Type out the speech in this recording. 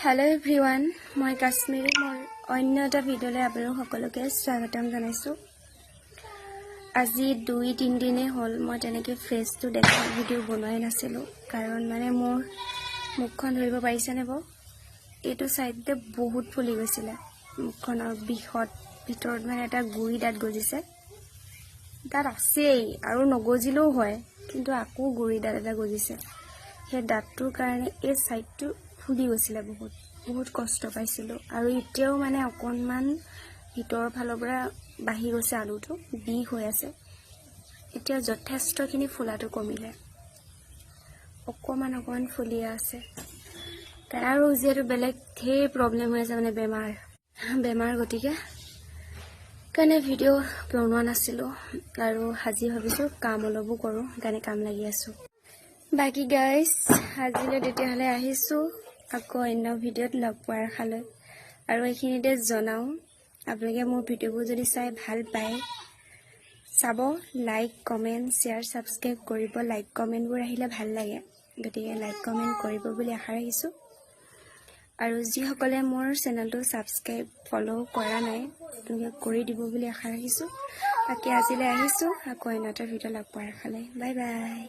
Hello everyone, মই কাশ্মীৰী মোৰ অন্য এটা ভিডিঅ'লৈ আপোনালোক সকলোকে স্বাগতম জনাইছোঁ। আজি 2-3 দিনে হ'ল মই তেনেকৈ ফেচটো দেখা ভিডিঅ' বনোৱাই নাছিলোঁ কাৰণ মানে মোৰ মুখখন ধৰিব পাৰিছেনে বাৰু এইটো সাইডতে বহুত ফুলি গৈছিলে মুখখনৰ বিষত ভিতৰত মানে এটা গুৰি দাঁত গজিছে দাঁত আছেই আৰু নগজিলেও হয় কিন্তু আকৌ গুৰি দাঁত এটা গজিছে সেই দাঁতটোৰ কাৰণে এই সাইডটো ফুলি গৈছিলে বহুত কষ্ট পাইছিলোঁ আৰু এতিয়াও মানে অকণমান ভিতৰ ফালৰ পৰা বাঢ়ি গৈছে আলুটো বিষ হৈ আছে এতিয়া যথেষ্টখিনি ফুলাটো কমিলে অকণমান ফুলি আছে আৰু যেটো বেলেগ ধেৰ প্ৰব্লেম হৈ আছে মানে বেমাৰ গতিকে কাৰণে ভিডিঅ' বনোৱা নাছিলোঁ আৰু আজি ভাবিছোঁ কাম অলপো কৰোঁ কাৰণে কাম লাগি আছোঁ বাকি গাইজ আজিলৈ তেতিয়াহ'লে আহিছোঁ আকৌ অন্য ভিডিঅ'ত লগ পোৱাৰ আশালৈ আৰু এইখিনিতে জনাওঁ আপোনালোকে মোৰ ভিডিঅ'বোৰ যদি চাই ভাল পায় চাব লাইক কমেণ্ট শ্বেয়াৰ ছাবস্ক্ৰাইব কৰিব লাইক কমেণ্টবোৰ আহিলে ভাল লাগে গতিকে লাইক কমেণ্ট কৰিব বুলি আশা ৰাখিছোঁ আৰু যিসকলে মোৰ চেনেলটো ছাবস্ক্ৰাইব ফলো কৰা নাই আপোনালোকে কৰি দিব বুলি আশা ৰাখিছোঁ বাকি আজিলৈ আহিছোঁ আকৌ অন্য এটা ভিডিঅ' লগ পোৱাৰ আশালৈ বাই বাই